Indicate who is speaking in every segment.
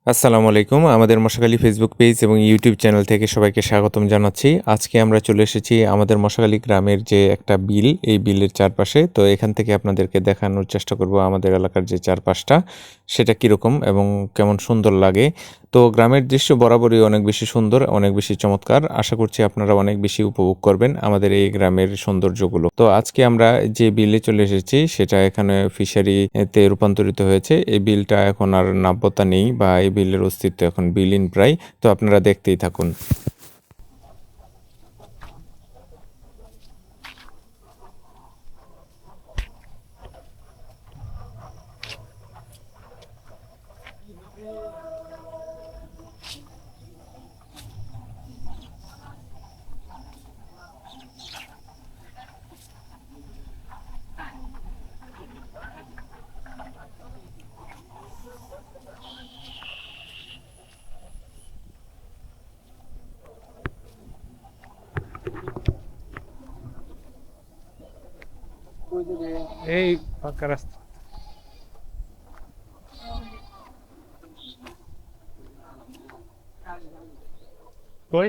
Speaker 1: আসসালামু আলাইকুম। আমাদের মশাখালী ফেসবুক পেজ এবং ইউটিউব চ্যানেল থেকে সবাইকে স্বাগতম জানাচ্ছি। আজকে আমরা চলে এসেছি আমাদের মশাখালী গ্রামের যে একটা বিল, এই বিলের চারপাশে। তো এখান থেকে আপনাদেরকে দেখানোর চেষ্টা করব আমাদের এলাকার যে চারপাশটা, সেটা কীরকম এবং কেমন সুন্দর লাগে। তো গ্রামের দৃশ্য বরাবরই অনেক বেশি সুন্দর, অনেক বেশি চমৎকার। আশা করছি আপনারা অনেক বেশি উপভোগ করবেন আমাদের এই গ্রামের সৌন্দর্যগুলো। তো আজকে আমরা যে বিলে চলে এসেছি সেটা এখানে ফিশারিতে রূপান্তরিত হয়েছে। এই বিলটা এখন আর নাব্যতা নেই বা এই বিলের অস্তিত্ব এখন বিলীন প্রায়। তো আপনারা দেখতেই থাকুন।
Speaker 2: এই ফাঁকা রাস্তা কই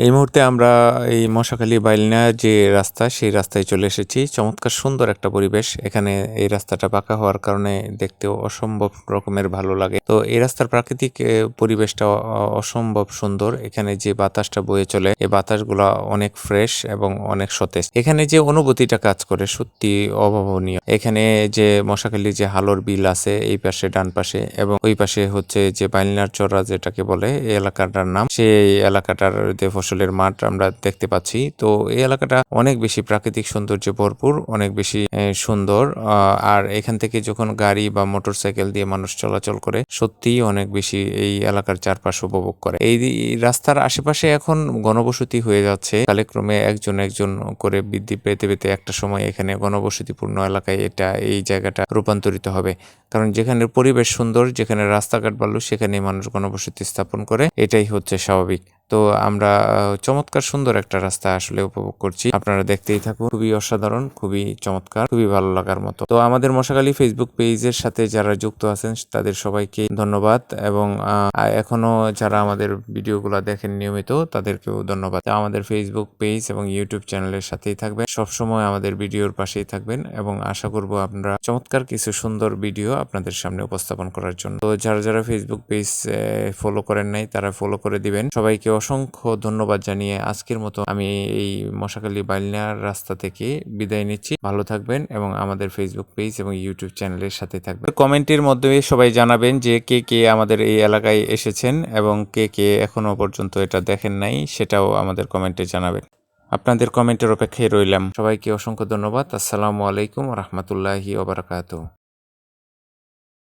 Speaker 1: এই মুহূর্তে আমরা এই মশাখালী বাইলনা যে রাস্তা, সেই রাস্তায় চলে এসেছি। চমৎকার সুন্দর একটা পরিবেশ এখানে। এই রাস্তাটা পাকা হওয়ার কারণে দেখতেও অসম্ভব রকমের ভালো লাগে। তো এই রাস্তার প্রাকৃতিক পরিবেশটা অসম্ভব সুন্দর। এখানে যে বাতাসটা বয়ে চলে, এই বাতাসগুলো অনেক ফ্রেশ এবং অনেক সতেজ। এখানে যে অনুভূতিটা কাজ করে সত্যি অভাবনীয়। এখানে যে মশাখালী যে হালোর বিল আছে এই পাশে ডান পাশে, এবং ওই পাশে হচ্ছে যে বাইলনার চড়া যেটাকে বলে এই এলাকাটার নাম, সেই এলাকাটার ফসলের মাঠ আমরা দেখতে পাচ্ছি। তো এই এলাকাটা অনেক বেশি প্রাকৃতিক সৌন্দর্যে ভরপুর, অনেক বেশি সুন্দর। আর এখান থেকে যখন গাড়ি বা মোটরসাইকেল দিয়ে মানুষ চলাচল করে, সত্যিই অনেক বেশি এই এলাকার চারপাশ উপভোগ করে। এই রাস্তার আশেপাশে এখন ঘনবসতি হয়ে যাচ্ছে কালেক্রমে, একজন একজন করে বৃদ্ধি পেতে পেতে একটা সময় এখানে ঘনবসতিপূর্ণ এলাকায় এই জায়গাটা রূপান্তরিত হবে। কারণ যেখানে পরিবেশ সুন্দর, যেখানে রাস্তাঘাট ভালো, সেখানে মানুষ ঘনবসতি স্থাপন করে, এটাই হচ্ছে স্বাভাবিক। তো আমরা চমৎকার সুন্দর একটা রাস্তা আসলে উপভোগ করছি। আপনারা দেখতেই থাকুন। খুবই অসাধারণ, খুবই চমৎকার, খুবই ভালো লাগার মতো। তো আমাদের মশাখালী ফেসবুক পেজের সাথে যারা যুক্ত আছেন তাদের সবাইকে ধন্যবাদ, এবং এখনো যারা আমাদের ভিডিওগুলো দেখেন নিয়মিত তাদেরকেও ধন্যবাদ। আমাদের ফেসবুক পেজ এবং ইউটিউব চ্যানেলের সাথেই থাকবেন, সবসময় আমাদের ভিডিওর পাশেই থাকবেন, এবং আশা করব আমরা চমৎকার কিছু সুন্দর ভিডিও আপনাদের সামনে উপস্থাপন করার জন্য। তো যারা যারা ফেসবুক পেজ ফলো করেন নাই তারা ফলো করে দিবেন। সবাইকে অসংখ্য ধন্যবাদ জানিয়ে আজকের মতো আমি এই মশাখালী বাইলনার রাস্তা থেকে বিদায় নিচ্ছি। ভালো থাকবেন এবং আমাদের ফেসবুক পেজ এবং ইউটিউব চ্যানেলের সাথে থাকবেন। কমেন্টের মধ্যে সবাই জানাবেন যে কে কে আমাদের এই এলাকায় এসেছেন এবং কে কে এখনো পর্যন্ত এটা দেখেন নাই, সেটাও আমাদের কমেন্টে জানাবেন। আপনাদের কমেন্টের অপেক্ষায় রইলাম। সবাইকে অসংখ্য ধন্যবাদ। আসসালামু আলাইকুম ওয়া রাহমাতুল্লাহি ওয়া বারাকাতুহু।